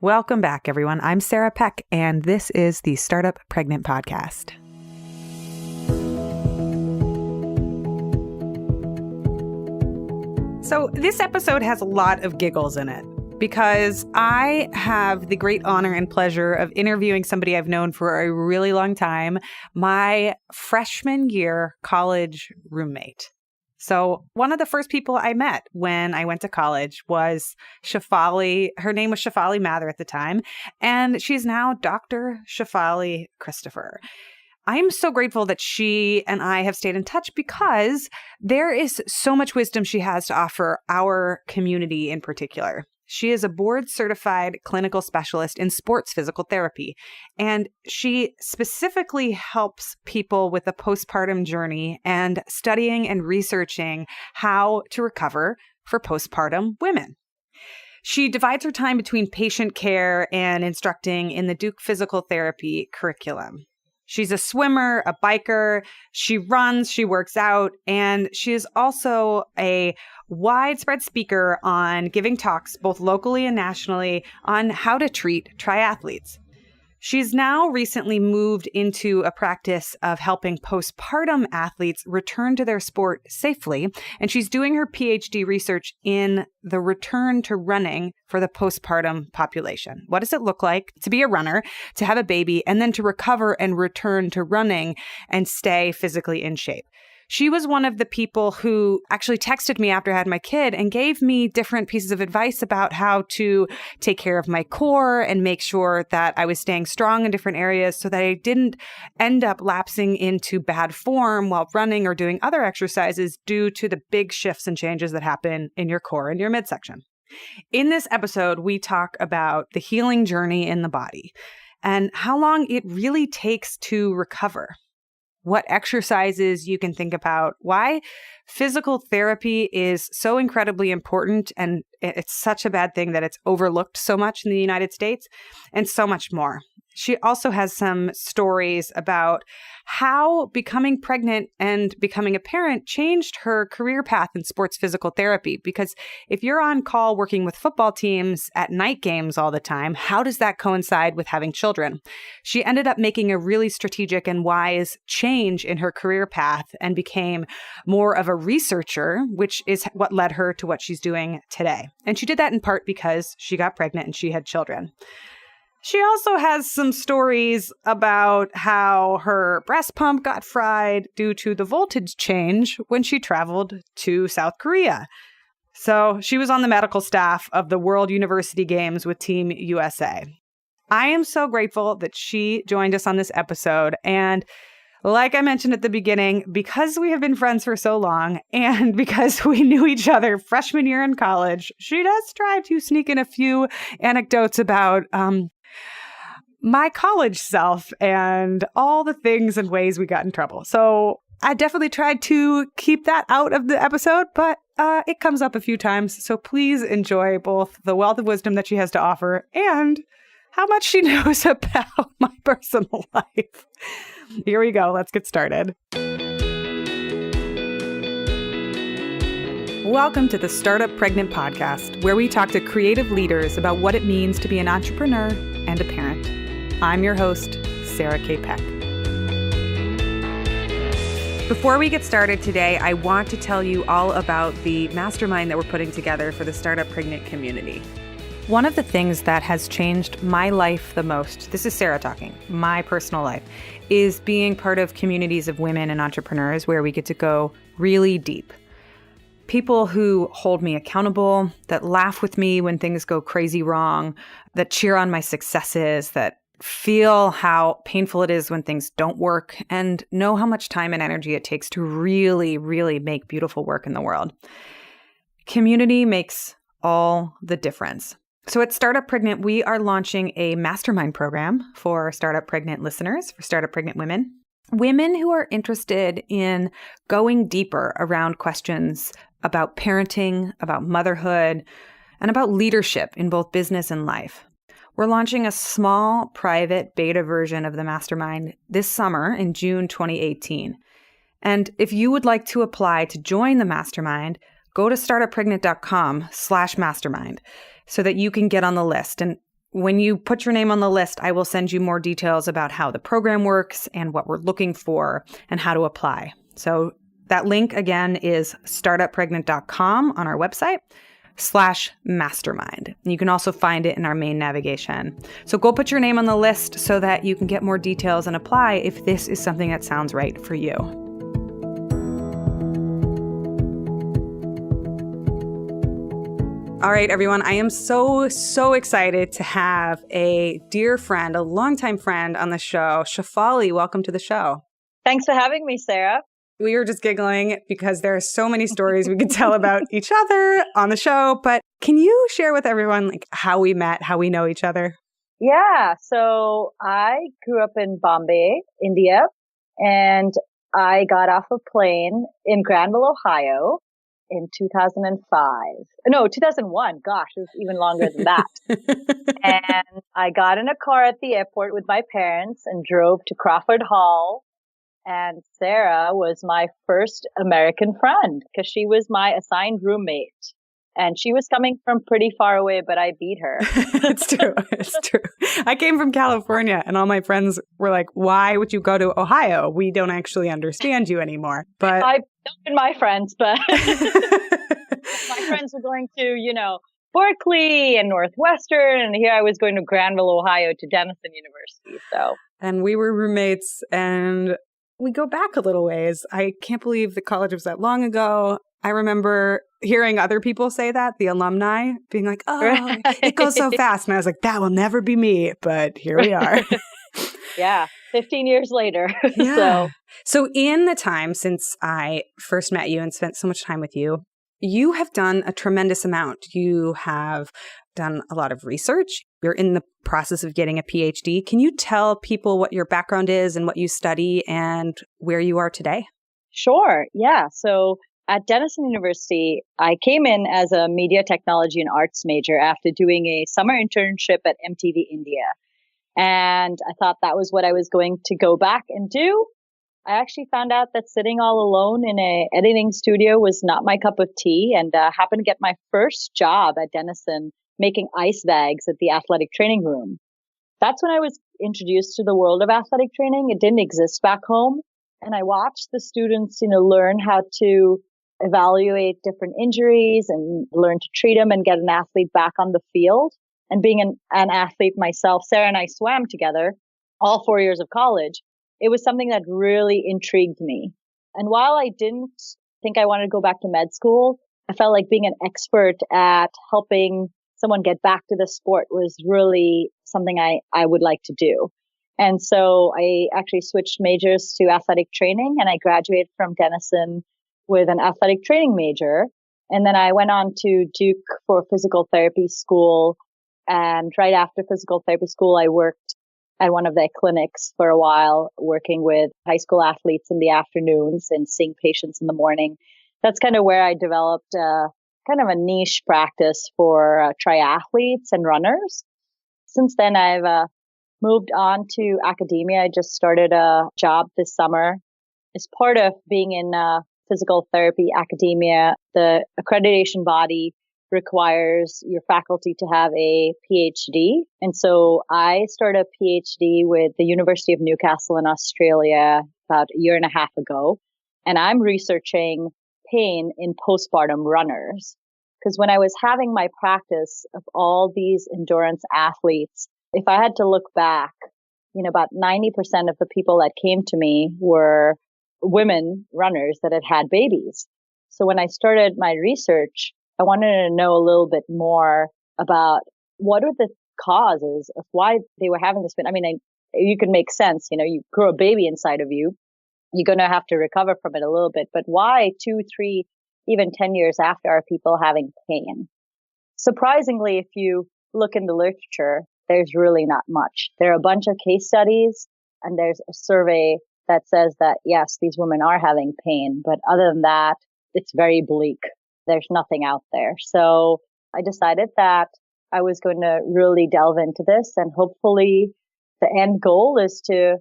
Welcome back, everyone. I'm Sarah Peck, and this is the Startup Pregnant Podcast. So this episode has a lot of giggles in it because I have the great honor and pleasure of interviewing somebody I've known for a really long time, my freshman year college roommate. So one of the first people I met when I went to college was Shefali. Her name was Shefali Mather at the time, and she's now Dr. Shefali Christopher. I'm so grateful that she and I have stayed in touch because there is so much wisdom she has to offer our community in particular. She is a board-certified clinical specialist in sports physical therapy, and she specifically helps people with a postpartum journey and studying and researching how to recover for postpartum women. She divides her time between patient care and instructing in the Duke Physical Therapy curriculum. She's a swimmer, a biker, she runs, she works out, and she is also a widespread speaker on giving talks both locally and nationally on how to treat triathletes. She's now recently moved into a practice of helping postpartum athletes return to their sport safely, and she's doing her PhD research in the return to running for the postpartum population. What does it look like to be a runner, to have a baby, and then to recover and return to running and stay physically in shape? She was one of the people who actually texted me after I had my kid and gave me different pieces of advice about how to take care of my core and make sure that I was staying strong in different areas so that I didn't end up lapsing into bad form while running or doing other exercises due to the big shifts and changes that happen in your core and your midsection. In this episode, we talk about the healing journey in the body and how long it really takes to recover. What exercises you can think about, why physical therapy is so incredibly important, and it's such a bad thing that it's overlooked so much in the United States, and so much more. She also has some stories about how becoming pregnant and becoming a parent changed her career path in sports physical therapy. Because if you're on call working with football teams at night games all the time, how does that coincide with having children? She ended up making a really strategic and wise change in her career path and became more of a researcher, which is what led her to what she's doing today. And she did that in part because she got pregnant and she had children. She also has some stories about how her breast pump got fried due to the voltage change when she traveled to South Korea. So she was on the medical staff of the World University Games with Team USA. I am so grateful that she joined us on this episode. And like I mentioned at the beginning, because we have been friends for so long and because we knew each other freshman year in college, she does try to sneak in a few anecdotes about my college self and all the things and ways we got in trouble. So I definitely tried to keep that out of the episode, but it comes up a few times. So please enjoy both the wealth of wisdom that she has to offer and how much she knows about my personal life. Here we go. Let's get started. Welcome to the Startup Pregnant Podcast, where we talk to creative leaders about what it means to be an entrepreneur and a parent. I'm your host, Sarah K. Peck. Before we get started today, I want to tell you all about the mastermind that we're putting together for the Startup Pregnant community. One of the things that has changed my life the most, this is Sarah talking, my personal life, is being part of communities of women and entrepreneurs where we get to go really deep. People who hold me accountable, that laugh with me when things go crazy wrong, that cheer on my successes, that feel how painful it is when things don't work, and know how much time and energy it takes to really, really make beautiful work in the world. Community makes all the difference. So at Startup Pregnant, we are launching a mastermind program for Startup Pregnant listeners, for Startup Pregnant women. Women who are interested in going deeper around questions about parenting, about motherhood, and about leadership in both business and life. We're launching a small, private beta version of the mastermind this summer in June 2018. And if you would like to apply to join the mastermind, go to startuppregnant.com/mastermind so that you can get on the list. And when you put your name on the list, I will send you more details about how the program works and what we're looking for and how to apply. So that link again is startuppregnant.com on our website /mastermind. You can also find it in our main navigation. So go put your name on the list so that you can get more details and apply if this is something that sounds right for you. All right, everyone, I am so excited to have a dear friend, a longtime friend on the show. Shefali, welcome to the show. Thanks for having me, Sarah. We were just giggling because there are so many stories we could tell about each other on the show. But can you share with everyone like how we met, how we know each other? Yeah, so I grew up in Bombay, India, and I got off a plane in Granville, Ohio in 2001. Gosh, it was even longer than that. And I got in a car at the airport with my parents and drove to Crawford Hall. And Sarah was my first American friend because she was my assigned roommate. And she was coming from pretty far away, but I beat her. It's true. It's true. I came from California and all my friends were like, why would you go to Ohio? We don't actually understand you anymore. But I've been my friends, but my friends were going to, Berkeley and Northwestern. And here I was going to Granville, Ohio to Denison University. And we were roommates and we go back a little ways. I can't believe the college was that long ago. I remember hearing other people say that, the alumni, being like, oh, it goes so fast. And I was like, that will never be me. But here we are. Yeah, 15 years later. Yeah. So in the time since I first met you and spent so much time with you, you have done a tremendous amount. You have done a lot of research. You're in the process of getting a PhD. Can you tell people what your background is and what you study and where you are today? Sure. Yeah. So at Denison University, I came in as a media technology and arts major after doing a summer internship at MTV India. And I thought that was what I was going to go back and do. I actually found out that sitting all alone in an editing studio was not my cup of tea, and happened to get my first job at Denison making ice bags at the athletic training room. That's when I was introduced to the world of athletic training. It didn't exist back home. And I watched the students, learn how to evaluate different injuries and learn to treat them and get an athlete back on the field. And being an athlete myself, Sarah and I swam together all 4 years of college. It was something that really intrigued me. And while I didn't think I wanted to go back to med school, I felt like being an expert at helping someone get back to the sport was really something I would like to do. And so I actually switched majors to athletic training, and I graduated from Denison with an athletic training major. And then I went on to Duke for physical therapy school. And right after physical therapy school, I worked at one of their clinics for a while, working with high school athletes in the afternoons and seeing patients in the morning. That's kind of where I developed kind of a niche practice for triathletes and runners. Since then, I've moved on to academia. I just started a job this summer. As part of being in physical therapy academia, the accreditation body requires your faculty to have a PhD. And so I started a PhD with the University of Newcastle in Australia about a year and a half ago. And I'm researching pain in postpartum runners. Because when I was having my practice of all these endurance athletes, if I had to look back, about 90% of the people that came to me were women runners that had had babies. So when I started my research, I wanted to know a little bit more about what are the causes of why they were having this pain. I mean, you can make sense. You grow a baby inside of you. You're going to have to recover from it a little bit. But why 2, 3, even 10 years after are people having pain? Surprisingly, if you look in the literature, there's really not much. There are a bunch of case studies, and there's a survey that says that, yes, these women are having pain. But other than that, it's very bleak. There's nothing out there. So I decided that I was going to really delve into this, and hopefully the end goal is to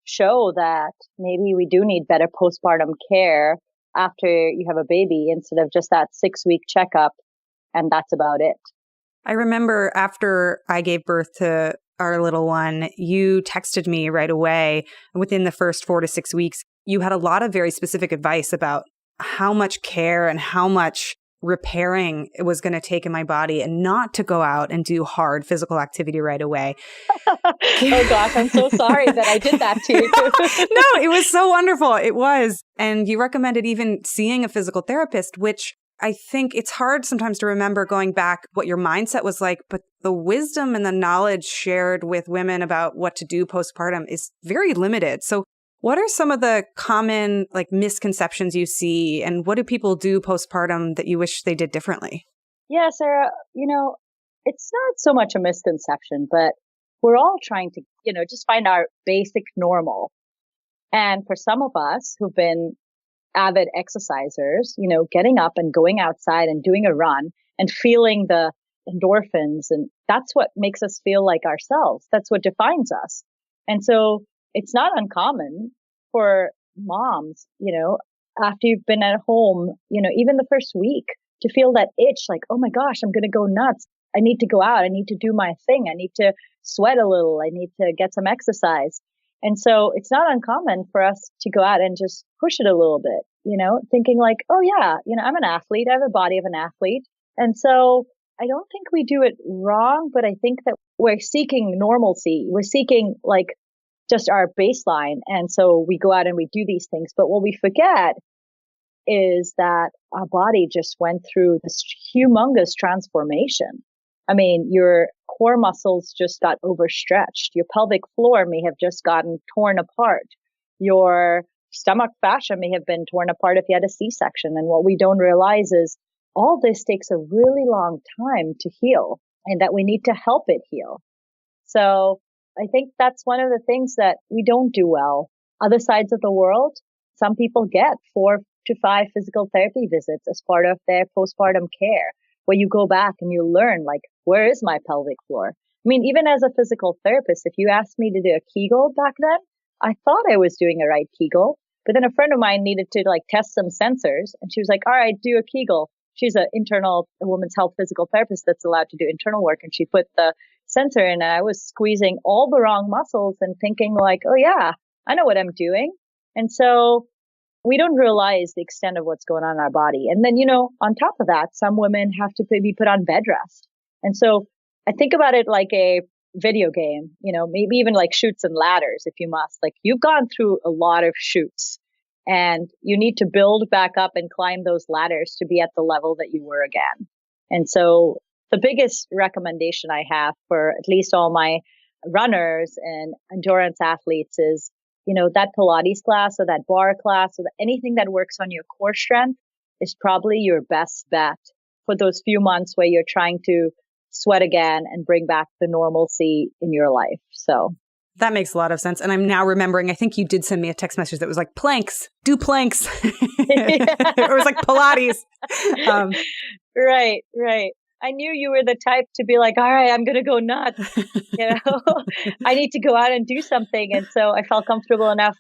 show that maybe we do need better postpartum care after you have a baby instead of just that 6-week checkup. And that's about it. I remember after I gave birth to our little one, you texted me right away. Within the first 4 to 6 weeks, you had a lot of very specific advice about how much care and how much repairing it was going to take in my body, and not to go out and do hard physical activity right away. Oh gosh, I'm so sorry that I did that to you. No, it was so wonderful. It was. And you recommended even seeing a physical therapist, which I think it's hard sometimes to remember going back what your mindset was like, but the wisdom and the knowledge shared with women about what to do postpartum is very limited. So what are some of the common misconceptions you see, and what do people do postpartum that you wish they did differently? Yeah, Sarah, it's not so much a misconception, but we're all trying to, just find our basic normal. And for some of us who've been avid exercisers, getting up and going outside and doing a run and feeling the endorphins, and that's what makes us feel like ourselves. That's what defines us. And so it's not uncommon for moms, after you've been at home, even the first week, to feel that itch, like, oh my gosh, I'm going to go nuts. I need to go out. I need to do my thing. I need to sweat a little. I need to get some exercise. And so it's not uncommon for us to go out and just push it a little bit, thinking like, oh yeah, I'm an athlete. I have a body of an athlete. And so I don't think we do it wrong, but I think that we're seeking normalcy. We're seeking just our baseline. And so we go out and we do these things. But what we forget is that our body just went through this humongous transformation. I mean, your core muscles just got overstretched. Your pelvic floor may have just gotten torn apart. Your stomach fascia may have been torn apart if you had a C-section. And what we don't realize is all this takes a really long time to heal, and that we need to help it heal. So I think that's one of the things that we don't do well. Other sides of the world, some people get 4 to 5 physical therapy visits as part of their postpartum care, where you go back and you learn, where is my pelvic floor? I mean, even as a physical therapist, if you asked me to do a Kegel back then, I thought I was doing a right Kegel. But then a friend of mine needed to test some sensors, and she was like, all right, do a Kegel. She's a women's health physical therapist that's allowed to do internal work. And she put the sensor in, and I was squeezing all the wrong muscles and thinking oh yeah, I know what I'm doing. And so we don't realize the extent of what's going on in our body. And then, on top of that, some women have to be put on bed rest. And so I think about it like a video game, maybe even like chutes and ladders, if you must. You've gone through a lot of chutes, and you need to build back up and climb those ladders to be at the level that you were again. And so the biggest recommendation I have for at least all my runners and endurance athletes is, that Pilates class or that bar class or anything that works on your core strength is probably your best bet for those few months where you're trying to sweat again and bring back the normalcy in your life. So that makes a lot of sense. And I'm now remembering, I think you did send me a text message that was like, planks, do planks. It was like Pilates. Right. I knew you were the type to be like, all right, I'm going to go nuts. I need to go out and do something. And so I felt comfortable enough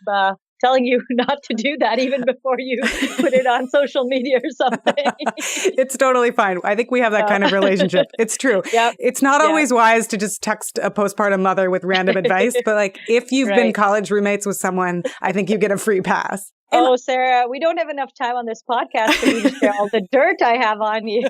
telling you not to do that even before you put it on social media or something. It's totally fine. I think we have that kind of relationship. It's true. Yep. It's not always wise to just text a postpartum mother with random advice, but if you've been college roommates with someone, I think you get a free pass. Oh, Sarah, we don't have enough time on this podcast for me to share all the dirt I have on you.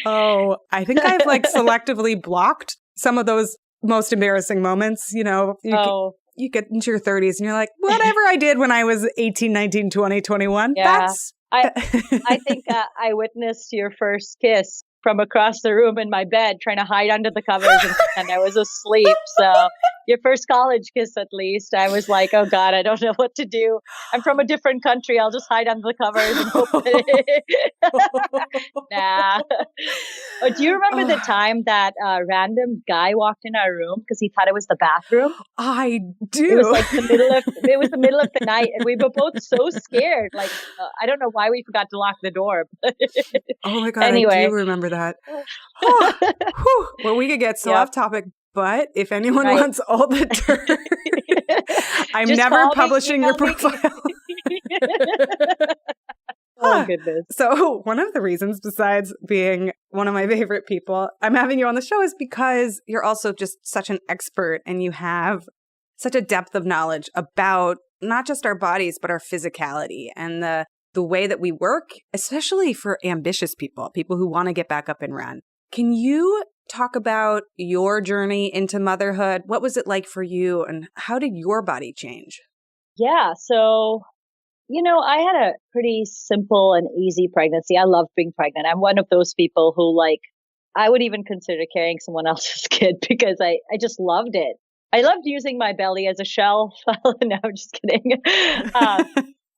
Oh, I think I've selectively blocked some of those most embarrassing moments. You get into your 30s and you're like, whatever I did when I was 18, 19, 20, 21, that's... I think I witnessed your first kiss from across the room in my bed, trying to hide under the covers and pretend I was asleep. So your first college kiss, at least, I was like, oh God, I don't know what to do. I'm from a different country. I'll just hide under the covers and hope Nah. Oh, do you remember the time that a random guy walked in our room because he thought it was the bathroom? I do. It was the middle of the night, and we were both so scared. I don't know why we forgot to lock the door. Oh my God, anyway. I do remember that. Well, we could get so off topic, but if anyone wants all the dirt, I'm never publishing your profile. Oh, Yeah. goodness. So one of the reasons, besides being one of my favorite people, I'm having you on the show is because you're also just such an expert and you have such a depth of knowledge about not just our bodies, but our physicality and the way that we work, especially for ambitious people who want to get back up and run. Can you talk about your journey into motherhood? What was it like for you and how did your body change? Yeah. So, I had a pretty simple and easy pregnancy. I loved being pregnant. I'm one of those people who I would even consider carrying someone else's kid because I just loved it. I loved using my belly as a shell. No, I'm just kidding. I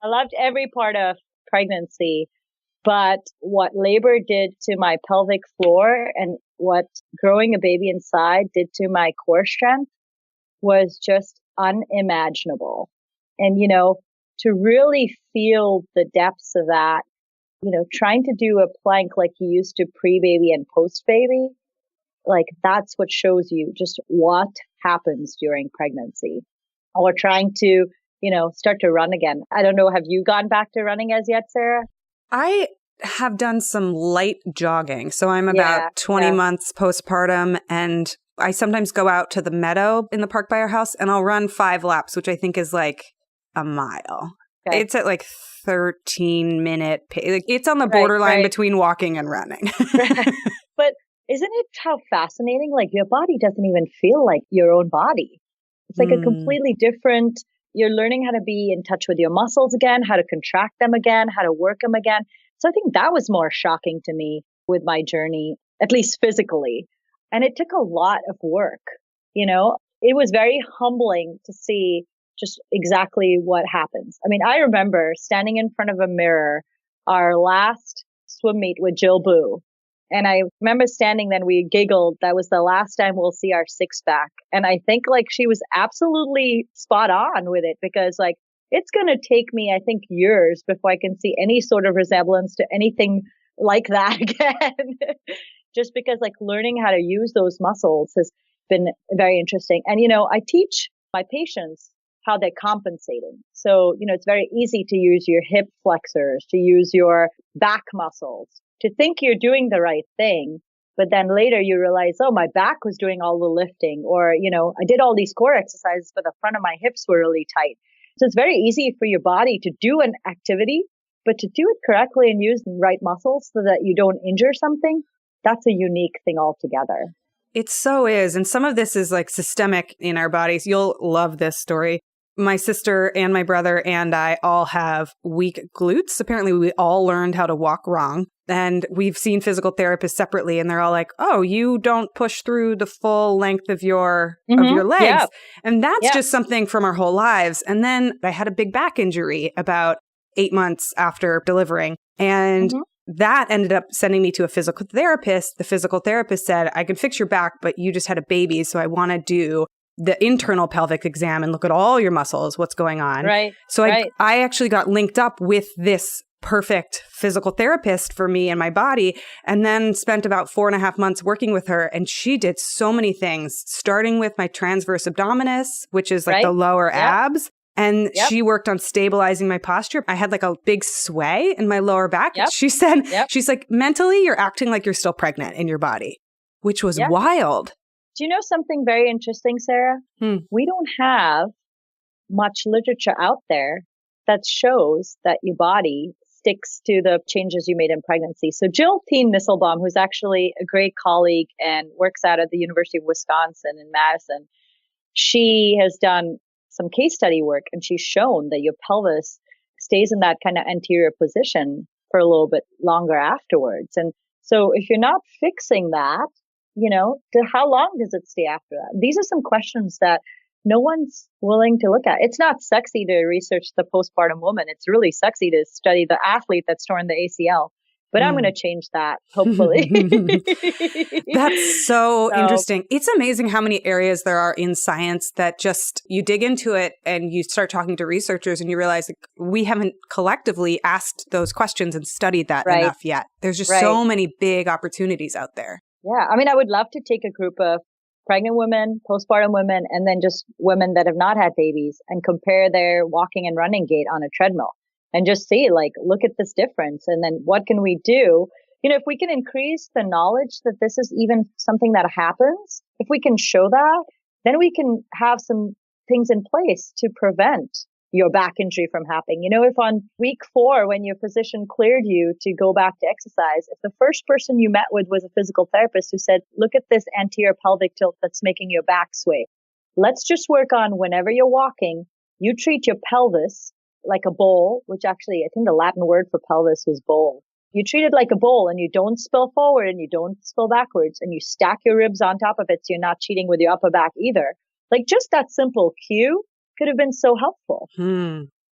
loved every part of pregnancy. But what labor did to my pelvic floor and what growing a baby inside did to my core strength was just unimaginable. And, to really feel the depths of that, trying to do a plank like you used to pre-baby and post-baby, that's what shows you just what happens during pregnancy. Or trying to, start to run again. I don't know. Have you gone back to running as yet, Sarah? I have done some light jogging. So I'm Yeah, about 20 months postpartum and I sometimes go out to the meadow in the park by our house and I'll run 5 laps, which I think is like a mile. Okay. It's at like 13-minute pace. Like it's on the borderline between walking and running. But isn't it how fascinating? Like your body doesn't even feel like your own body. It's like a completely different, you're learning how to be in touch with your muscles again, how to contract them again, how to work them again. So I think that was more shocking to me with my journey, at least physically. And it took a lot of work. It was very humbling to see just exactly what happens. I mean, I remember standing in front of a mirror, our last swim meet with Jill Boo. And I remember standing then we giggled. That was the last time we'll see our 6-pack. And I think she was absolutely spot on with it because it's going to take me, I think, years before I can see any sort of resemblance to anything like that again. Just because learning how to use those muscles has been very interesting. And, I teach my patients how they're compensating. So, it's very easy to use your hip flexors, to use your back muscles, to think you're doing the right thing. But then later you realize, oh, my back was doing all the lifting, or, I did all these core exercises, but the front of my hips were really tight. So it's very easy for your body to do an activity, but to do it correctly and use the right muscles so that you don't injure something, that's a unique thing altogether. It so is. And some of this is systemic in our bodies. You'll love this story. My sister and my brother and I all have weak glutes. Apparently, we all learned how to walk wrong. And we've seen physical therapists separately, and they're all like, oh, you don't push through the full length of your legs. Yeah. And that's just something from our whole lives. And then I had a big back injury about 8 months after delivering. And that ended up sending me to a physical therapist. The physical therapist said, I can fix your back, but you just had a baby. So I want to do the internal pelvic exam and look at all your muscles, what's going on. Right. So I actually got linked up with this perfect physical therapist for me and my body, and then spent about 4.5 months working with her. And she did so many things, starting with my transverse abdominis, which is the lower abs. And she worked on stabilizing my posture. I had a big sway in my lower back. She said, she's like, mentally, you're acting like you're still pregnant in your body, which was wild. Do you know something very interesting, Sarah? We don't have much literature out there that shows that your body sticks to the changes you made in pregnancy. So Jill Nisselbaum, who's actually a great colleague and works out at the University of Wisconsin in Madison, she has done some case study work and she's shown that your pelvis stays in that kind of anterior position for a little bit longer afterwards. And so if you're not fixing that, how long does it stay after that? These are some questions that no one's willing to look at. It's not sexy to research the postpartum woman. It's really sexy to study the athlete that's torn the ACL. But I'm going to change that, hopefully. That's so interesting. It's amazing how many areas there are in science that just you dig into it and you start talking to researchers and you realize we haven't collectively asked those questions and studied that enough yet. There's just so many big opportunities out there. Yeah. I mean, I would love to take a group of pregnant women, postpartum women, and then just women that have not had babies and compare their walking and running gait on a treadmill and just see, like, look at this difference. And then what can we do? If we can increase the knowledge that this is even something that happens, if we can show that, then we can have some things in place to prevent your back injury from happening. If on week 4, when your physician cleared you to go back to exercise, if the first person you met with was a physical therapist who said, look at this anterior pelvic tilt that's making your back sway. Let's just work on whenever you're walking, you treat your pelvis like a bowl, which actually, I think the Latin word for pelvis was bowl. You treat it like a bowl and you don't spill forward and you don't spill backwards and you stack your ribs on top of it so you're not cheating with your upper back either. Like just that simple cue could have been so helpful.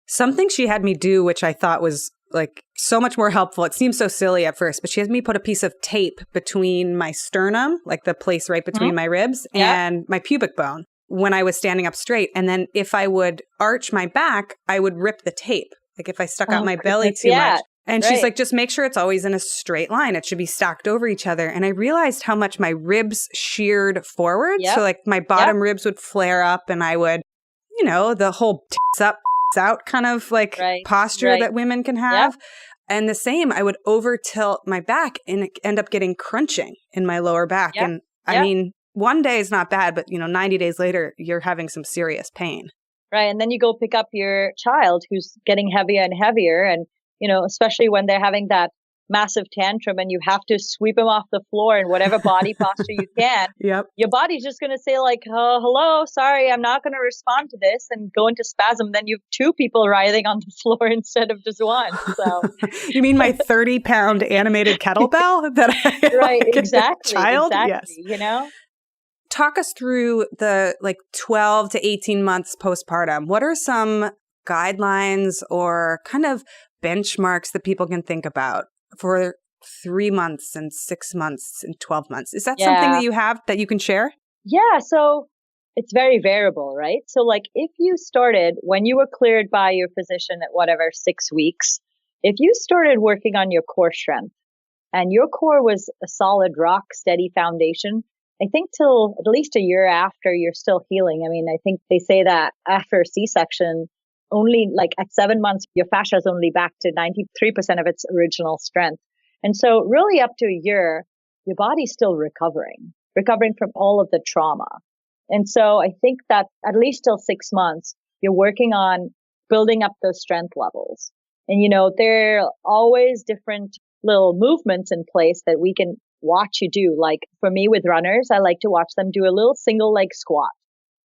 Something she had me do, which I thought was like so much more helpful. It seems so silly at first, but she had me put a piece of tape between my sternum, like the place right between my ribs, and my pubic bone when I was standing up straight. And then if I would arch my back, I would rip the tape. Like if I stuck out my belly too much. And she's like, just make sure it's always in a straight line. It should be stacked over each other. And I realized how much my ribs sheared forward. So like my bottom ribs would flare up and I would, the whole tits up, tits out kind of like posture that women can have. And the same, I would over tilt my back and end up getting crunching in my lower back. And I mean, one day is not bad, but 90 days later, you're having some serious pain. Right. And then you go pick up your child who's getting heavier and heavier. And especially when they're having that massive tantrum and you have to sweep them off the floor in whatever body posture you can. Your body's just going to say like, oh, hello, sorry, I'm not going to respond to this and go into spasm. Then you have 2 people writhing on the floor instead of just one. So you mean my 30-pound animated kettlebell that I right, exactly, child? exactly, Yes. Talk us through the 12 to 18 months postpartum. What are some guidelines or kind of benchmarks that people can think about for 3 months and 6 months and 12 months? Is that something that you have that you can share? Yeah. So it's very variable, right? So like if you started when you were cleared by your physician at whatever 6 weeks, if you started working on your core strength and your core was a solid rock steady foundation, I think till at least a year after you're still healing. I mean, I think they say that after a C-section, only like at 7 months, your fascia is only back to 93% of its original strength. And so really up to a year, your body's still recovering from all of the trauma. And so I think that at least till 6 months, you're working on building up those strength levels. And, there are always different little movements in place that we can watch you do. Like for me with runners, I like to watch them do a little single leg squat.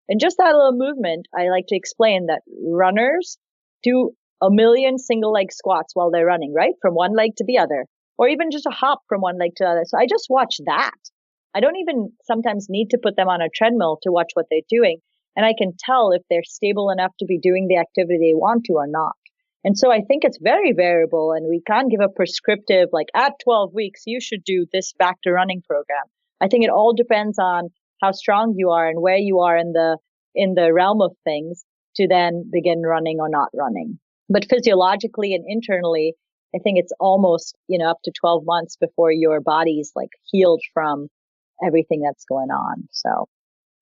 And just that little movement, I like to explain that runners do a million single leg squats while they're running, right? From one leg to the other, or even just a hop from one leg to the other. So I just watch that. I don't even sometimes need to put them on a treadmill to watch what they're doing. And I can tell if they're stable enough to be doing the activity they want to or not. And so I think it's very variable and we can't give a prescriptive, like at 12 weeks, you should do this back to running program. I think it all depends on how strong you are and where you are in the realm of things to then begin running or not running. But physiologically and internally, I think it's almost, up to 12 months before your body's like healed from everything that's going on. So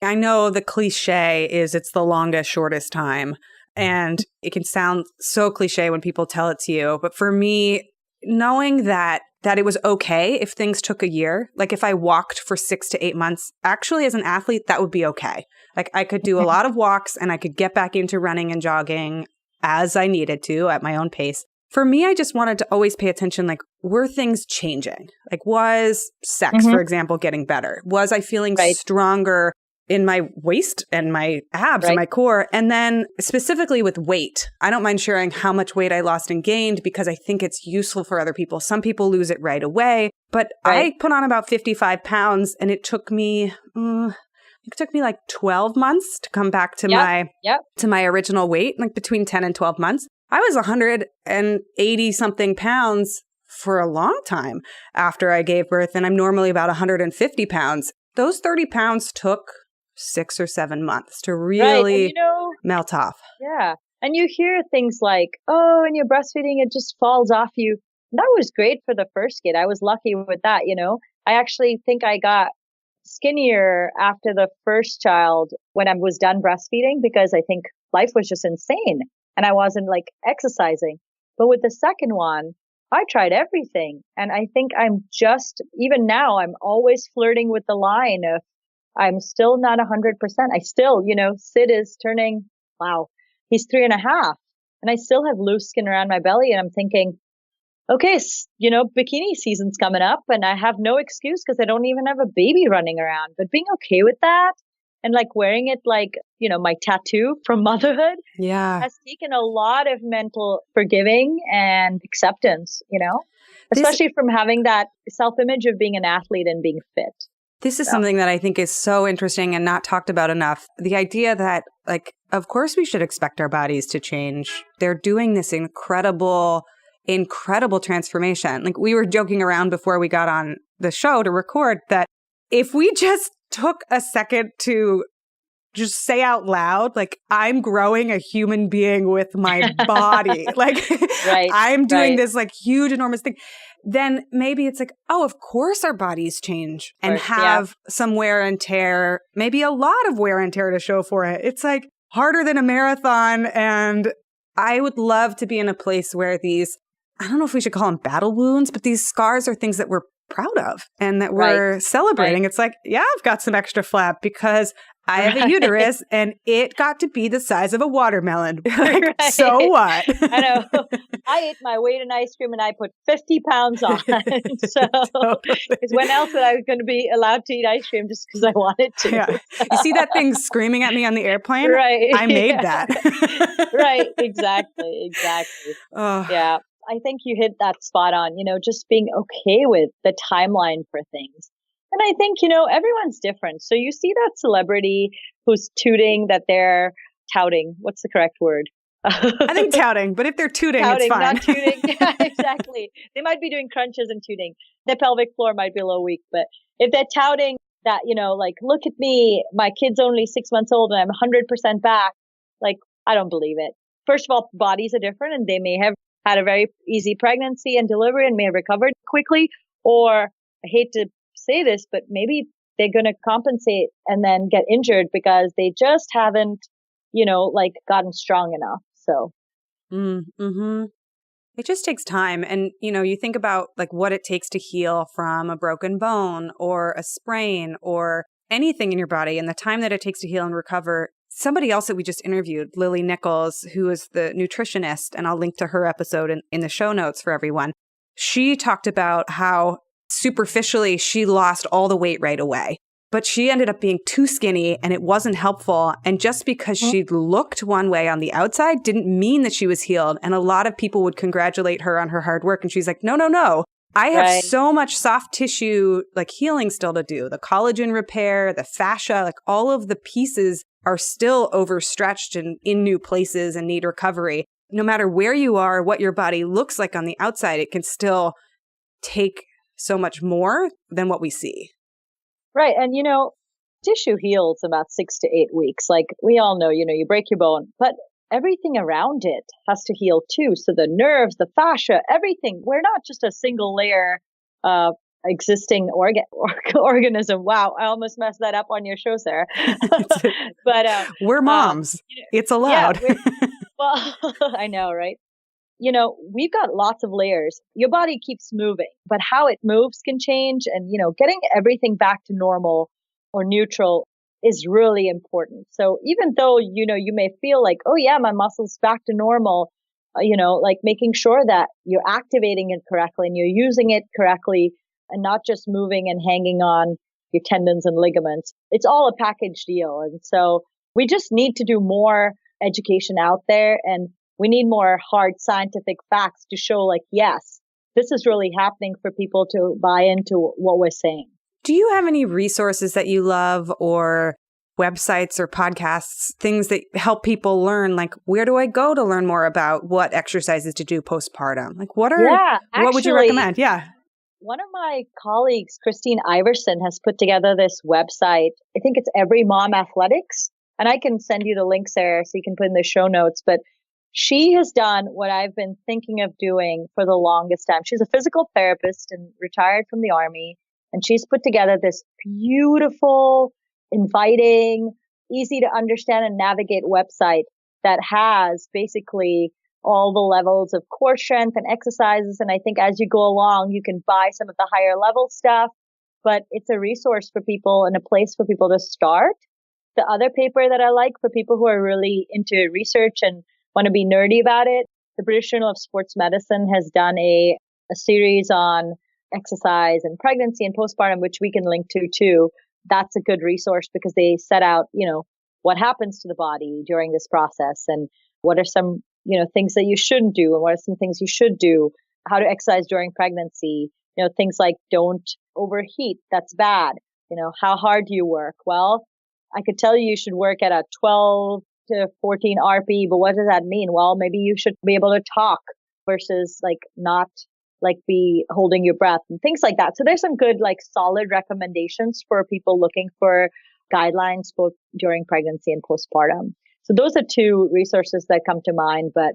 I know the cliche is it's the longest, shortest time. And it can sound so cliche when people tell it to you. But for me, knowing that it was okay if things took a year, like if I walked for 6 to 8 months, actually as an athlete, that would be okay. Like I could do a lot of walks and I could get back into running and jogging as I needed to at my own pace. For me, I just wanted to always pay attention, like, were things changing? Like, was sex, for example, getting better? Was I feeling stronger in my waist and my abs and my core? And then specifically with weight, I don't mind sharing how much weight I lost and gained because I think it's useful for other people. Some people lose it right away, but I put on about 55 pounds and it took me like 12 months to come back to my original weight, like between 10 and 12 months. I was 180 something pounds for a long time after I gave birth, and I'm normally about 150 pounds. Those 30 pounds took 6 or 7 months to really melt off. Yeah. And you hear things like, oh, when you're breastfeeding, it just falls off you. And that was great for the first kid. I was lucky with that, I actually think I got skinnier after the first child when I was done breastfeeding because I think life was just insane and I wasn't like exercising. But with the second one, I tried everything. And I think even now, I'm always flirting with the line of I'm still not 100%. I still, Sid is turning, wow, he's 3.5. And I still have loose skin around my belly. And I'm thinking, okay, bikini season's coming up and I have no excuse because I don't even have a baby running around. But being okay with that and like wearing it like, my tattoo from motherhood has taken a lot of mental forgiving and acceptance, especially from having that self-image of being an athlete and being fit. This is something that I think is so interesting and not talked about enough. The idea that, like, of course we should expect our bodies to change. They're doing this incredible transformation. Like, we were joking around before we got on the show to record that if we just took a second to just say out loud, like, I'm growing a human being with my body. Like, right, I'm doing this like huge, enormous thing. Then maybe it's like, oh, of course our bodies change and have some wear and tear, maybe a lot of wear and tear to show for it. It's like harder than a marathon. And I would love to be in a place where these, I don't know if we should call them battle wounds, but these scars are things that we're proud of and that we're celebrating. It's like, yeah, I've got some extra flap because I have a uterus and it got to be the size of a watermelon. Like, so what? I know. I ate my weight in ice cream and I put 50 pounds on. So, because when else would I going to be allowed to eat ice cream just because I wanted to? Yeah. You see that thing screaming at me on the airplane? Right. I made that. Right. Exactly. Oh. Yeah. I think you hit that spot on, just being okay with the timeline for things. And I think, everyone's different. So you see that celebrity who's touting. What's the correct word? I think touting, but if they're tooting, it's fine. Not tooting. Yeah, exactly. They might be doing crunches and tooting. The pelvic floor might be a little weak, but if they're touting that, like, look at me, my kid's only 6 months old and I'm 100% back. Like, I don't believe it. First of all, bodies are different and they may have had a very easy pregnancy and delivery and may have recovered quickly. Or I hate to say this, but maybe they're going to compensate and then get injured because they just haven't, gotten strong enough. So. It just takes time. And, you think about like what it takes to heal from a broken bone or a sprain or anything in your body and the time that it takes to heal and recover. Somebody else that we just interviewed, Lily Nichols, who is the nutritionist, and I'll link to her episode in the show notes for everyone. She talked about how superficially she lost all the weight right away, but she ended up being too skinny and it wasn't helpful. And just because she looked one way on the outside didn't mean that she was healed. And a lot of people would congratulate her on her hard work. And she's like, no. I have so much soft tissue, like healing still to do. The collagen repair, the fascia, like all of the pieces are still overstretched and in new places and need recovery. No matter where you are, what your body looks like on the outside, it can still take so much more than what we see. Right. And, tissue heals about 6 to 8 weeks. Like we all know, you break your bone, but everything around it has to heal too. So the nerves, the fascia, everything. We're not just a single layer existing organism. Wow, I almost messed that up on your show, Sarah. But we're moms. It's allowed. Yeah, well, I know, right? We've got lots of layers. Your body keeps moving, but how it moves can change. And, getting everything back to normal or neutral is really important. So even though, you may feel like, oh yeah, my muscle's back to normal, like making sure that you're activating it correctly and you're using it correctly and not just moving and hanging on your tendons and ligaments. It's all a package deal. And so we just need to do more education out there, and we need more hard scientific facts to show like, yes, this is really happening for people to buy into what we're saying. Do you have any resources that you love or websites or podcasts, things that help people learn? Like, where do I go to learn more about what exercises to do postpartum? Like, what would you recommend? Yeah. One of my colleagues, Christine Iverson, has put together this website. I think it's Every Mom Athletics. And I can send you the link, Sarah, so you can put in the show notes. But she has done what I've been thinking of doing for the longest time. She's a physical therapist and retired from the Army. And she's put together this beautiful, inviting, easy to understand and navigate website that has basically all the levels of core strength and exercises. And I think as you go along, you can buy some of the higher level stuff, but it's a resource for people and a place for people to start. The other paper that I like for people who are really into research and want to be nerdy about it, the British Journal of Sports Medicine has done a series on exercise and pregnancy and postpartum, which we can link to too. That's a good resource because they set out, what happens to the body during this process and what are some, things that you shouldn't do and what are some things you should do, how to exercise during pregnancy, things like don't overheat. That's bad. How hard do you work? Well, I could tell you should work at a 12 to 14 RP, but what does that mean? Well, maybe you should be able to talk versus not be holding your breath and things like that. So there's some good, solid recommendations for people looking for guidelines both during pregnancy and postpartum. So those are two resources that come to mind. But,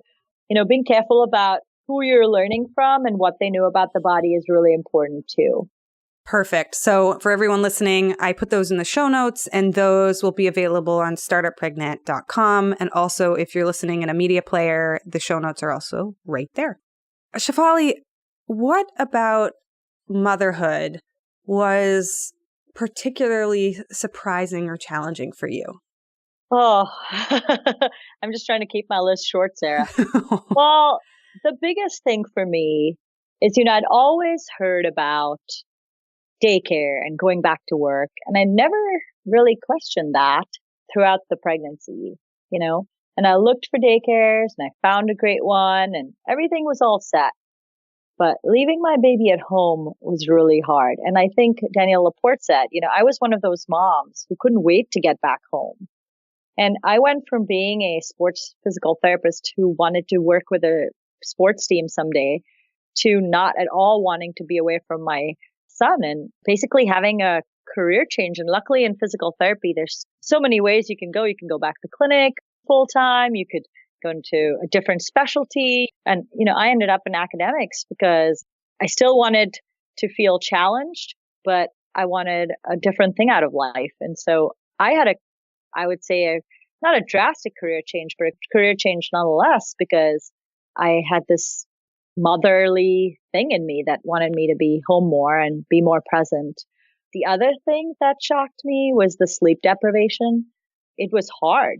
being careful about who you're learning from and what they know about the body is really important too. Perfect. So for everyone listening, I put those in the show notes and those will be available on startuppregnant.com. And also if you're listening in a media player, the show notes are also right there. Shefali, what about motherhood was particularly surprising or challenging for you? Oh, I'm just trying to keep my list short, Sarah. Well, the biggest thing for me is, I'd always heard about daycare and going back to work. And I never really questioned that throughout the pregnancy, and I looked for daycares and I found a great one and everything was all set. But leaving my baby at home was really hard. And I think Danielle Laporte said, I was one of those moms who couldn't wait to get back home. And I went from being a sports physical therapist who wanted to work with a sports team someday to not at all wanting to be away from my son and basically having a career change. And luckily in physical therapy, there's so many ways you can go. You can go back to clinic full time. You could go into a different specialty. And, I ended up in academics because I still wanted to feel challenged, but I wanted a different thing out of life. And so I had I would say not a drastic career change, but a career change nonetheless, because I had this motherly thing in me that wanted me to be home more and be more present. The other thing that shocked me was the sleep deprivation. It was hard.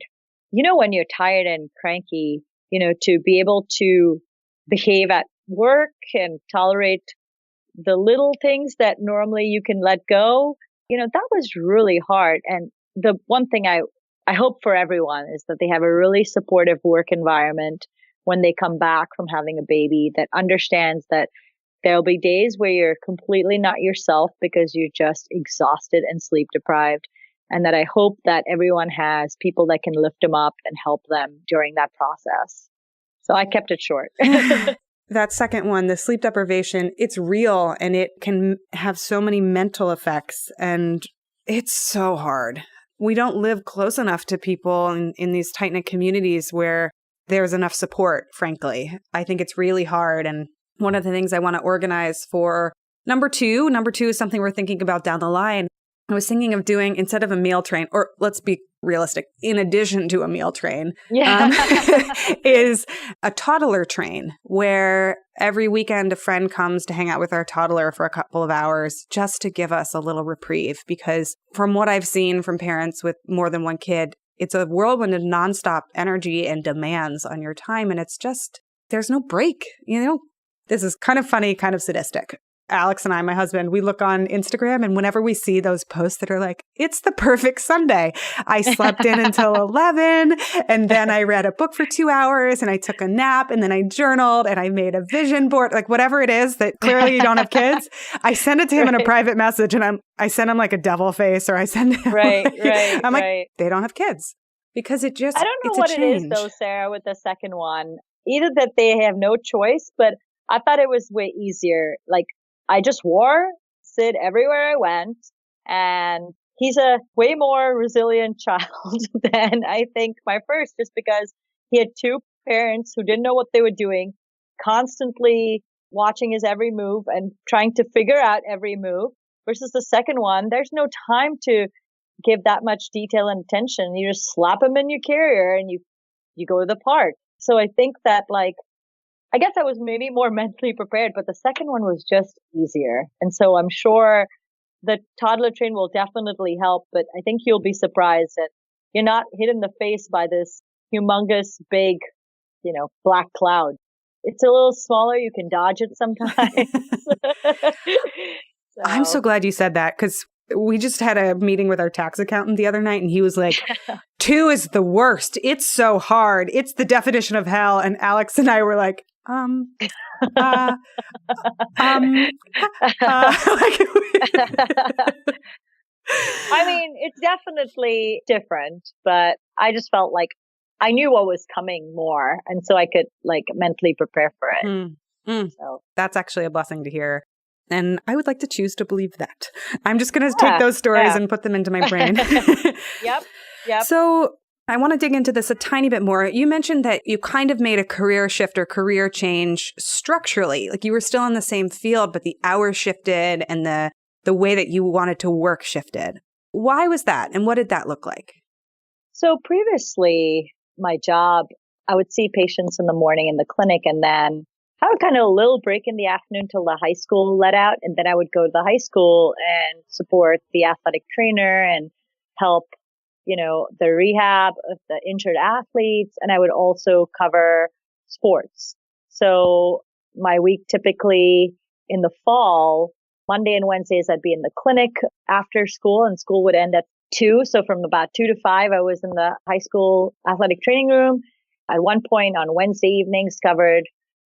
When you're tired and cranky, to be able to behave at work and tolerate the little things that normally you can let go, that was really hard. And the one thing I hope for everyone is that they have a really supportive work environment when they come back from having a baby that understands that there'll be days where you're completely not yourself because you're just exhausted and sleep deprived. And that I hope that everyone has people that can lift them up and help them during that process. So I kept it short. That second one, the sleep deprivation, it's real and it can have so many mental effects and it's so hard. We don't live close enough to people in these tight-knit communities where there's enough support, frankly. I think it's really hard. And one of the things I want to organize for number two is something we're thinking about down the line. I was thinking of doing, instead of a meal train, or let's be realistic, in addition to a meal train, is a toddler train where every weekend a friend comes to hang out with our toddler for a couple of hours just to give us a little reprieve. Because from what I've seen from parents with more than one kid, it's a whirlwind of nonstop energy and demands on your time. And it's just, there's no break. This is kind of funny, kind of sadistic. Alex and I, my husband, we look on Instagram and whenever we see those posts that are like, it's the perfect Sunday. I slept in until 11 and then I read a book for 2 hours and I took a nap and then I journaled and I made a vision board, like whatever it is that clearly you don't have kids. I send it to him in a private message and I send him like a devil face or I send him I'm like, they don't have kids because it just, I don't know what it is though, Sarah, with the second one, either that they have no choice, but I thought it was way easier. Like, I just wore Sid everywhere I went, and he's a way more resilient child than I think my first, just because he had two parents who didn't know what they were doing, constantly watching his every move and trying to figure out every move, versus the second one, there's no time to give that much detail and attention. You just slap him in your carrier and you go to the park. So I think that I guess I was maybe more mentally prepared, but the second one was just easier. And so I'm sure the toddler train will definitely help, but I think you'll be surprised that you're not hit in the face by this humongous, big, black cloud. It's a little smaller. You can dodge it sometimes. I'm so glad you said that, because we just had a meeting with our tax accountant the other night, and he was like, 2 is the worst. It's so hard. It's the definition of hell. And Alex and I were like, like, I mean, it's definitely different, but I just felt like I knew what was coming more. And so I could mentally prepare for it. So that's actually a blessing to hear. And I would like to choose to believe that. I'm just going to take those stories and put them into my brain. Yep. So I want to dig into this a tiny bit more. You mentioned that you kind of made a career shift or career change structurally. Like you were still in the same field, but the hours shifted and the way that you wanted to work shifted. Why was that? And what did that look like? So previously, my job, I would see patients in the morning in the clinic and then have kind of a little break in the afternoon till the high school let out. And then I would go to the high school and support the athletic trainer and help, the rehab of the injured athletes. And I would also cover sports. So my week typically in the fall, Monday and Wednesdays, I'd be in the clinic after school, and school would end at 2. So from about 2 to 5, I was in the high school athletic training room. At one point on Wednesday evenings, covered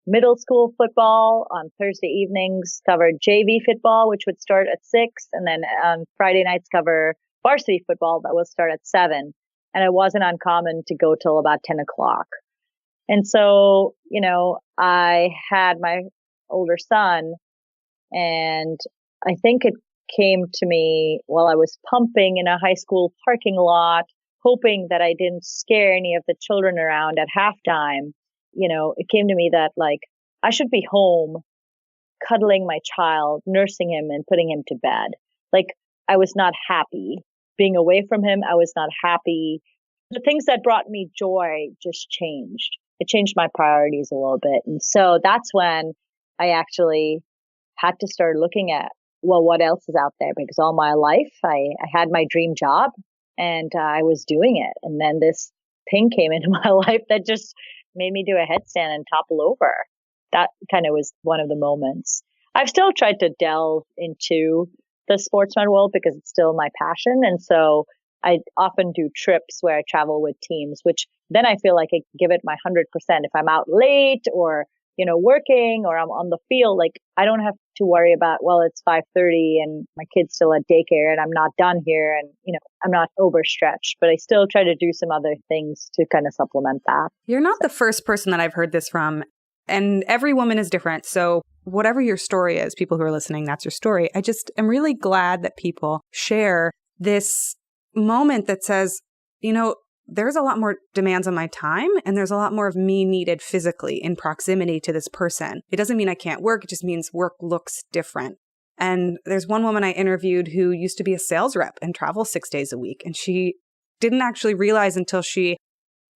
middle school football. On Thursday evenings, covered JV football, which would start at 6. And then on Friday nights, cover varsity football that will start at 7. And it wasn't uncommon to go till about 10 o'clock. And so, I had my older son, and I think it came to me while I was pumping in a high school parking lot, hoping that I didn't scare any of the children around at halftime. It came to me that I should be home cuddling my child, nursing him and putting him to bed. I was not happy being away from him. I was not happy. The things that brought me joy just changed. It changed my priorities a little bit. And so that's when I actually had to start looking at, well, what else is out there? Because all my life I had my dream job and I was doing it. And then this thing came into my life that just made me do a headstand and topple over. That kind of was one of the moments. I've still tried to delve into the sportsman world because it's still my passion. And so I often do trips where I travel with teams, which then I feel like I give it my 100%. If I'm out late or, working or I'm on the field, I don't have to worry about, well, it's 5:30 and my kid's still at daycare and I'm not done here and, I'm not overstretched, but I still try to do some other things to kind of supplement that. You're not the first person that I've heard this from, and every woman is different. So whatever your story is, people who are listening, that's your story. I just am really glad that people share this moment that says, there's a lot more demands on my time and there's a lot more of me needed physically in proximity to this person. It doesn't mean I can't work. It just means work looks different. And there's one woman I interviewed who used to be a sales rep and travel 6 days a week. And she didn't actually realize until she,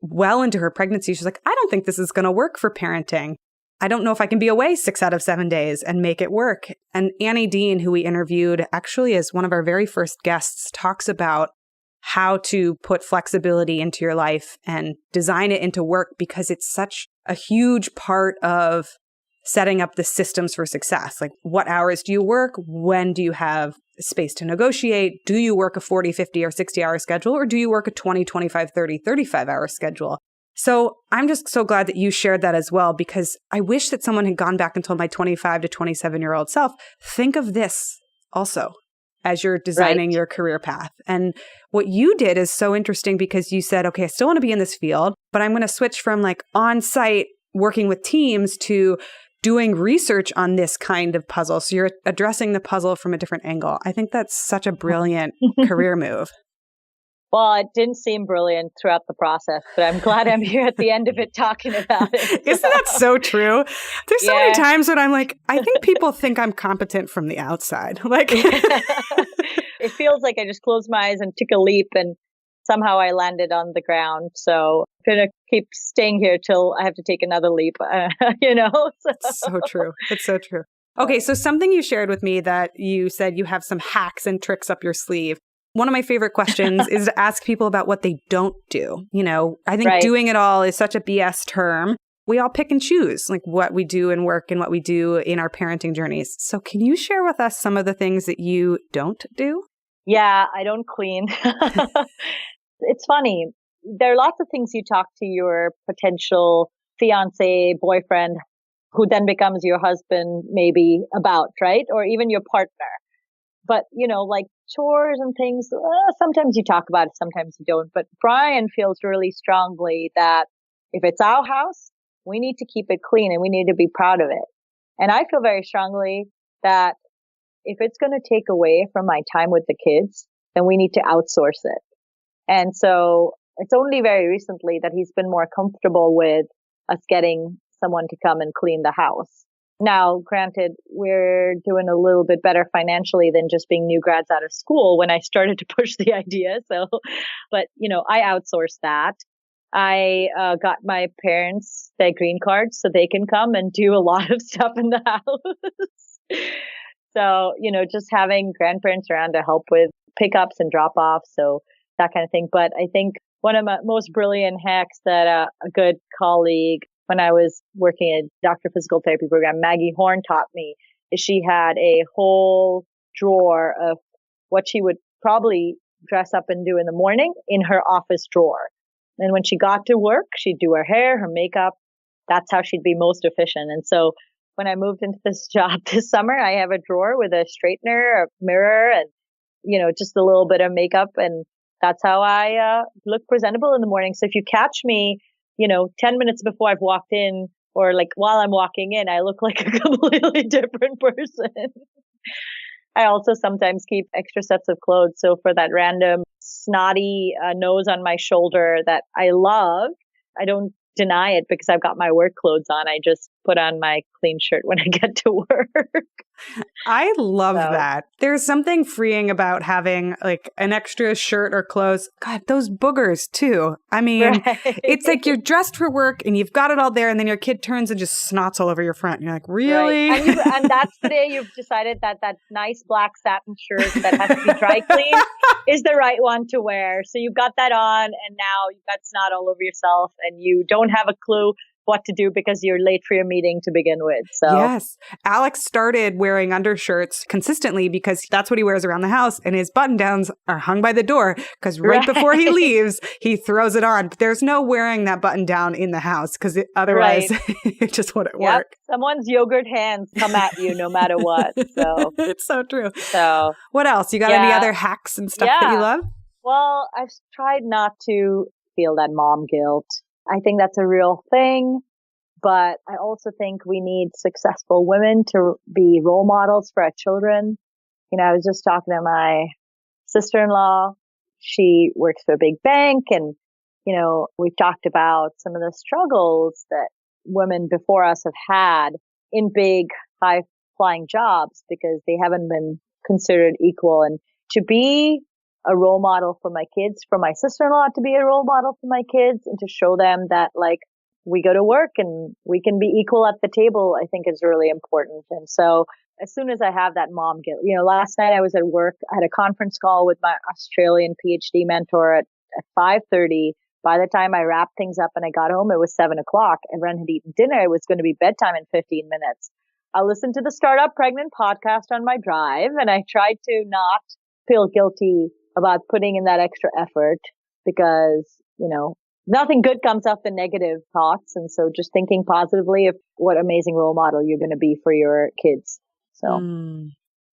well into her pregnancy, she's like, I don't think this is going to work for parenting. I don't know if I can be away 6 out of 7 days and make it work. And Annie Dean, who we interviewed actually as one of our very first guests, talks about how to put flexibility into your life and design it into work because it's such a huge part of setting up the systems for success. Like, what hours do you work? When do you have space to negotiate? Do you work a 40, 50, or 60-hour schedule? Or do you work a 20, 25, 30, 35-hour schedule? So I'm just so glad that you shared that as well, because I wish that someone had gone back and told my 25 to 27-year-old self, think of this also as you're designing your career path. And what you did is so interesting because you said, okay, I still want to be in this field, but I'm going to switch from on-site working with teams to doing research on this kind of puzzle. So you're addressing the puzzle from a different angle. I think that's such a brilliant career move. Well, it didn't seem brilliant throughout the process, but I'm glad I'm here at the end of it talking about it. Isn't that so true? There's so many times when I'm like, I think people think I'm competent from the outside. It feels like I just closed my eyes and took a leap. And somehow I landed on the ground. So I'm going to keep staying here till I have to take another leap, you know? It's so true. It's so true. Okay, so something you shared with me that you said you have some hacks and tricks up your sleeve. One of my favorite questions is to ask people about what they don't do. You know, I think doing it all is such a BS term. We all pick and choose like what we do in work and what we do in our parenting journeys. So can you share with us some of the things that you don't do? Yeah, I don't clean. It's funny. There are lots of things you talk to your potential fiance, boyfriend, who then becomes your husband maybe about, right? Or even your partner. But, you know, like chores and things, sometimes you talk about it, sometimes you don't. But Brian feels really strongly that if it's our house, we need to keep it clean and we need to be proud of it. And I feel very strongly that if it's going to take away from my time with the kids, then we need to outsource it. And so it's only very recently that he's been more comfortable with us getting someone to come and clean the house. Now, granted, we're doing a little bit better financially than just being new grads out of school when I started to push the idea. So, but, you know, I outsourced that. I got my parents their green cards so they can come and do a lot of stuff in the house. So, you know, just having grandparents around to help with pickups and drop-offs. So that kind of thing. But I think one of my most brilliant hacks that a good colleague, when I was working at Dr. Physical Therapy program, Maggie Horn taught me, is she had a whole drawer of what she would probably dress up and do in the morning in her office drawer. And when she got to work, she'd do her hair, her makeup. That's how she'd be most efficient. And so when I moved into this job this summer, I have a drawer with a straightener, a mirror, and, you know, just a little bit of makeup. And that's how I look presentable in the morning. So if you catch me, you know, 10 minutes before I've walked in or like while I'm walking in, I look like a completely different person. I also sometimes keep extra sets of clothes. So for that random snotty nose on my shoulder that I love, I don't deny it because I've got my work clothes on. I just put on my clean shirt when I get to work. I love that. There's something freeing about having like an extra shirt or clothes. God, those boogers too. I mean, it's like you're dressed for work and you've got it all there and then your kid turns and just snots all over your front. And you're like, really? Right. And that's the day you've decided that that nice black satin shirt that has to be dry cleaned is the right one to wear. So you've got that on and now you've got snot all over yourself and you don't have a clue what to do because you're late for your meeting to begin with. So yes, Alex started wearing undershirts consistently because that's what he wears around the house, and his button downs are hung by the door because right before he leaves, he throws it on. But there's no wearing that button down in the house because otherwise it just wouldn't work. Someone's yogurt hands come at you no matter what. So it's so true. So what else? You got any other hacks and stuff that you love? Well, I've tried not to feel that mom guilt. I think that's a real thing, but I also think we need successful women to be role models for our children. You know, I was just talking to my sister-in-law. She works for a big bank and, you know, we've talked about some of the struggles that women before us have had in big, high-flying jobs because they haven't been considered equal. And to be a role model for my kids, for my sister-in-law to be a role model for my kids and to show them that like we go to work and we can be equal at the table, I think is really important. And so as soon as I have that mom guilt, you know, last night I was at work, I had a conference call with my Australian PhD mentor at 5:30. By the time I wrapped things up and I got home, it was 7 o'clock. Everyone had eaten dinner. It was going to be bedtime in 15 minutes. I listened to the Startup Pregnant podcast on my drive and I tried to not feel guilty about putting in that extra effort because, you know, nothing good comes off the negative thoughts. And so just thinking positively of what amazing role model you're going to be for your kids. So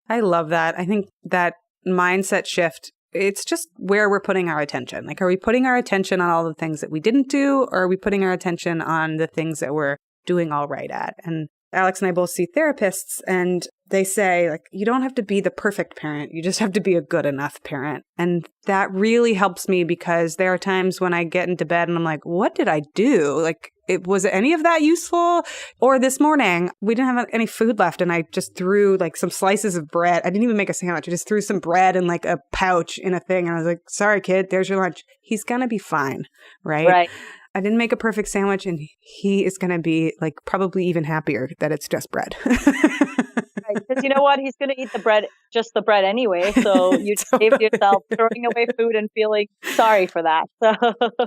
I love that. I think that mindset shift, it's just where we're putting our attention. Like, are we putting our attention on all the things that we didn't do? Or are we putting our attention on the things that we're doing all right at? And Alex and I both see therapists and they say, like, you don't have to be the perfect parent. You just have to be a good enough parent. And that really helps me because there are times when I get into bed and I'm like, what did I do? Like, Was any of that useful? Or this morning, we didn't have any food left and I just threw like some slices of bread. I didn't even make a sandwich. I just threw some bread in like a pouch in a thing. And I was like, sorry, kid, there's your lunch. He's going to be fine, right? Right. I didn't make a perfect sandwich and he is going to be like probably even happier that it's just bread. Because you know what? He's going to eat just the bread anyway. So you saved yourself throwing away food and feeling sorry for that.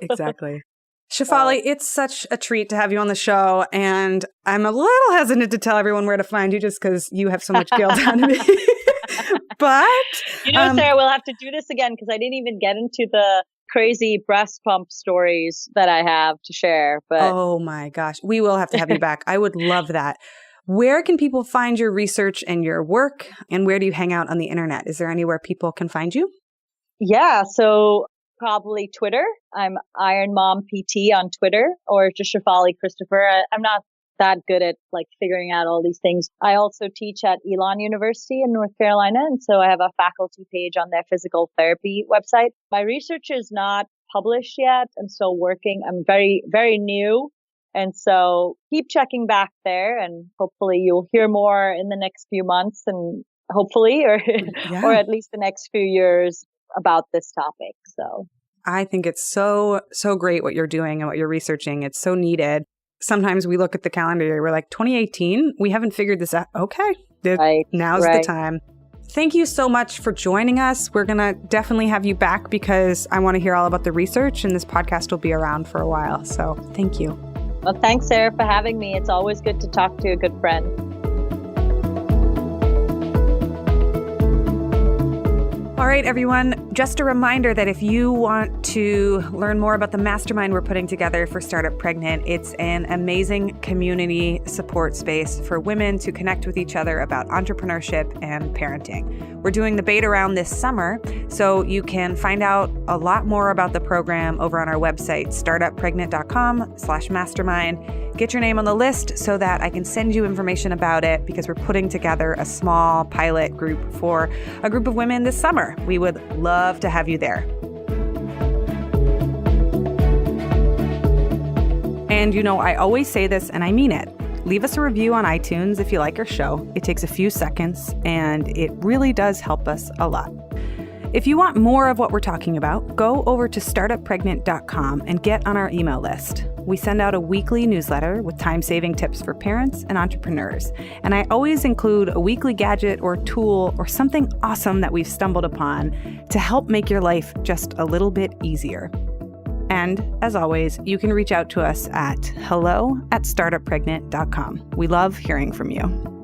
Exactly. Shefali, it's such a treat to have you on the show. And I'm a little hesitant to tell everyone where to find you just because you have so much guilt on me. But, Sarah, we'll have to do this again because I didn't even get into the crazy breast pump stories that I have to share. But oh my gosh, we will have to have you back. I would love that. Where can people find your research and your work? And where do you hang out on the internet? Is there anywhere people can find you? Yeah, so probably Twitter. I'm Iron Mom PT on Twitter, or just Shefali Christopher. I'm not that good at like figuring out all these things. I also teach at Elon University in North Carolina. And so I have a faculty page on their physical therapy website. My research is not published yet. I'm still working. I'm very, very new. And so keep checking back there and hopefully you'll hear more in the next few months and hopefully, or at least the next few years about this topic. So I think it's so great what you're doing and what you're researching. It's so needed. Sometimes we look at the calendar, we're like 2018, we haven't figured this out. Okay, now's the time. Thank you so much for joining us. We're going to definitely have you back because I want to hear all about the research and this podcast will be around for a while. So thank you. Well, thanks, Sarah, for having me. It's always good to talk to a good friend. All right, everyone, just a reminder that if you want to learn more about the mastermind we're putting together for Startup Pregnant, it's an amazing community support space for women to connect with each other about entrepreneurship and parenting. We're doing the beta round this summer, so you can find out a lot more about the program over on our website, startuppregnant.com/mastermind. Get your name on the list so that I can send you information about it because we're putting together a small pilot group for a group of women this summer. We would love to have you there. And I always say this and I mean it. Leave us a review on iTunes if you like our show. It takes a few seconds and it really does help us a lot. If you want more of what we're talking about, go over to startuppregnant.com and get on our email list. We send out a weekly newsletter with time-saving tips for parents and entrepreneurs. And I always include a weekly gadget or tool or something awesome that we've stumbled upon to help make your life just a little bit easier. And as always, you can reach out to us at hello@startuppregnant.com. We love hearing from you.